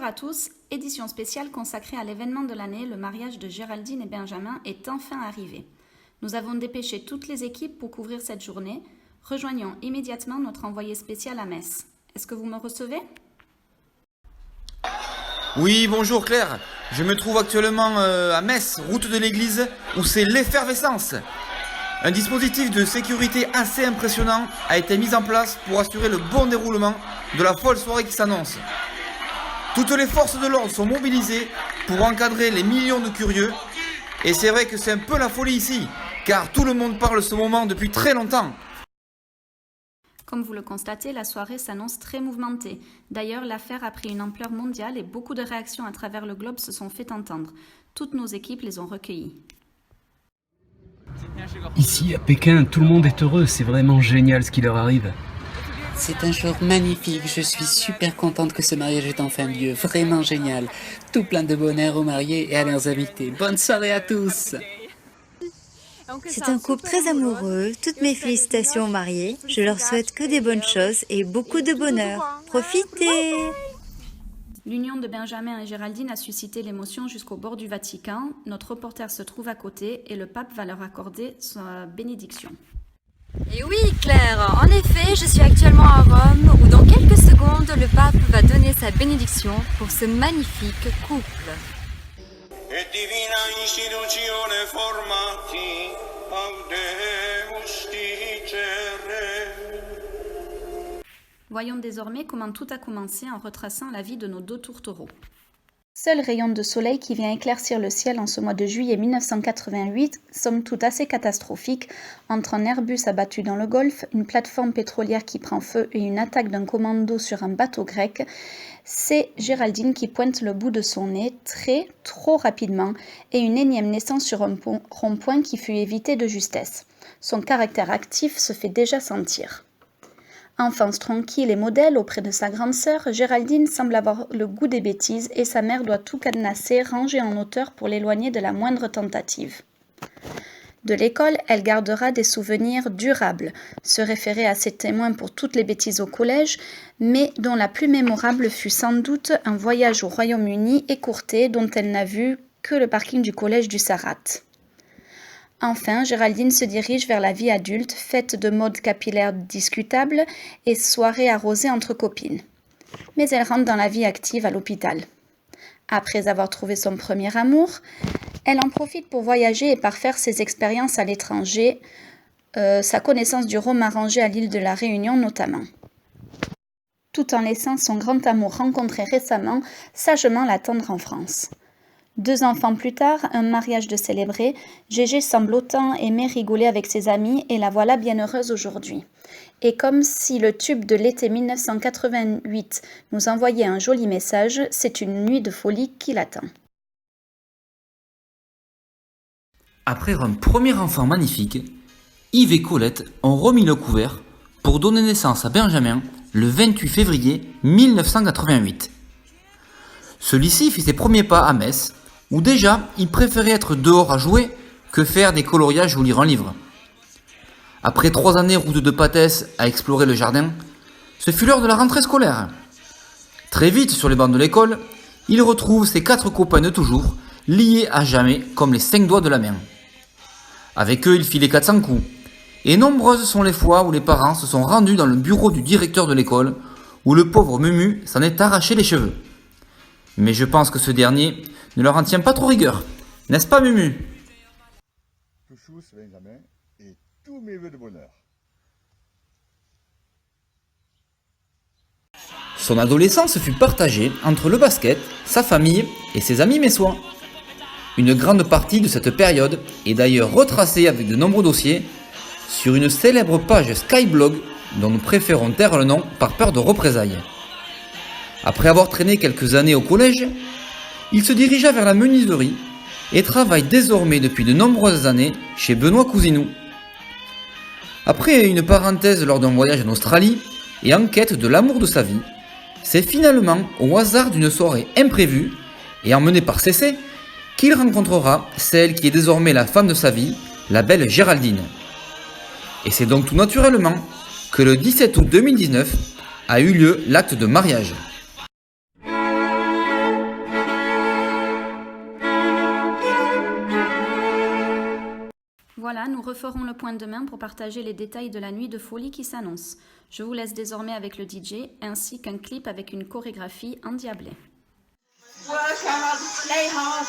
Bonjour à tous, édition spéciale consacrée à l'événement de l'année, le mariage de Géraldine et Benjamin est enfin arrivé. Nous avons dépêché toutes les équipes pour couvrir cette journée. Rejoignons immédiatement notre envoyé spécial à Metz. Est-ce que vous me recevez ? Oui, bonjour Claire. Je me trouve actuellement à Metz, route de l'église, où c'est l'effervescence. Un dispositif de sécurité assez impressionnant a été mis en place pour assurer le bon déroulement de la folle soirée qui s'annonce. Toutes les forces de l'ordre sont mobilisées pour encadrer les millions de curieux. Et c'est vrai que c'est un peu la folie ici, car tout le monde parle de ce moment depuis très longtemps. Comme vous le constatez, la soirée s'annonce très mouvementée. D'ailleurs, l'affaire a pris une ampleur mondiale et beaucoup de réactions à travers le globe se sont fait entendre. Toutes nos équipes les ont recueillies. Ici, à Pékin, tout le monde est heureux. C'est vraiment génial ce qui leur arrive. C'est un jour magnifique, je suis super contente que ce mariage ait enfin lieu, vraiment génial. Tout plein de bonheur aux mariés et à leurs invités. Bonne soirée à tous. C'est un couple très amoureux, toutes mes félicitations aux mariés. Je leur souhaite que des bonnes choses et beaucoup de bonheur. Profitez! L'union de Benjamin et Géraldine a suscité l'émotion jusqu'au bord du Vatican. Notre reporter se trouve à côté et le pape va leur accorder sa bénédiction. Et oui, Claire, en effet, je suis actuellement à Rome où dans quelques secondes, le pape va donner sa bénédiction pour ce magnifique couple. Et divina istituzione formati, audemus dicere. Voyons désormais comment tout a commencé en retraçant la vie de nos deux tourtereaux. Seul rayon de soleil qui vient éclaircir le ciel en ce mois de juillet 1988, somme toute assez catastrophique, entre un Airbus abattu dans le Golfe, une plateforme pétrolière qui prend feu et une attaque d'un commando sur un bateau grec, c'est Géraldine qui pointe le bout de son nez trop rapidement et une énième naissance sur un rond-point qui fut évitée de justesse. Son caractère actif se fait déjà sentir. Enfance tranquille et modèle auprès de sa grande sœur, Géraldine semble avoir le goût des bêtises et sa mère doit tout cadenasser, ranger en hauteur pour l'éloigner de la moindre tentative. De l'école, elle gardera des souvenirs durables, se référer à ses témoins pour toutes les bêtises au collège, mais dont la plus mémorable fut sans doute un voyage au Royaume-Uni écourté dont elle n'a vu que le parking du collège du Sarat. Enfin, Géraldine se dirige vers la vie adulte, faite de modes capillaires discutables et soirées arrosées entre copines. Mais elle rentre dans la vie active à l'hôpital. Après avoir trouvé son premier amour, elle en profite pour voyager et parfaire ses expériences à l'étranger, sa connaissance du rhum arrangé à l'île de la Réunion notamment. Tout en laissant son grand amour rencontré récemment sagement l'attendre en France. 2 enfants plus tard, un mariage de célébrer, Gégé semble autant aimer rigoler avec ses amis et la voilà bien heureuse aujourd'hui. Et comme si le tube de l'été 1988 nous envoyait un joli message, c'est une nuit de folie qui l'attend. Après un premier enfant magnifique, Yves et Colette ont remis le couvert pour donner naissance à Benjamin le 28 février 1988. Celui-ci fit ses premiers pas à Metz, où déjà il préférait être dehors à jouer que faire des coloriages ou lire un livre. Après 3 années route de Patès à explorer le jardin, ce fut l'heure de la rentrée scolaire. Très vite sur les bancs de l'école, il retrouve ses 4 copains de toujours, liés à jamais comme les 5 doigts de la main. Avec eux, il fit les 400 coups, et nombreuses sont les fois où les parents se sont rendus dans le bureau du directeur de l'école, où le pauvre Mumu s'en est arraché les cheveux. Mais je pense que ce dernier ne leur en tient pas trop rigueur. N'est-ce pas, Mumu ? Tous, Benjamin, et tous mes vœux de bonheur. Son adolescence fut partagée entre le basket, sa famille et ses amis messois. Une grande partie de cette période est d'ailleurs retracée avec de nombreux dossiers sur une célèbre page Skyblog dont nous préférons taire le nom par peur de représailles. Après avoir traîné quelques années au collège, il se dirigea vers la menuiserie et travaille désormais depuis de nombreuses années chez Benoît Cousinou. Après une parenthèse lors d'un voyage en Australie et en quête de l'amour de sa vie, c'est finalement au hasard d'une soirée imprévue et emmené par Cécé qu'il rencontrera celle qui est désormais la femme de sa vie, la belle Géraldine. Et c'est donc tout naturellement que le 17 août 2019 a eu lieu l'acte de mariage. Voilà, nous referons le point demain pour partager les détails de la nuit de folie qui s'annonce. Je vous laisse désormais avec le DJ, ainsi qu'un clip avec une chorégraphie endiablée. Work hard, play hard,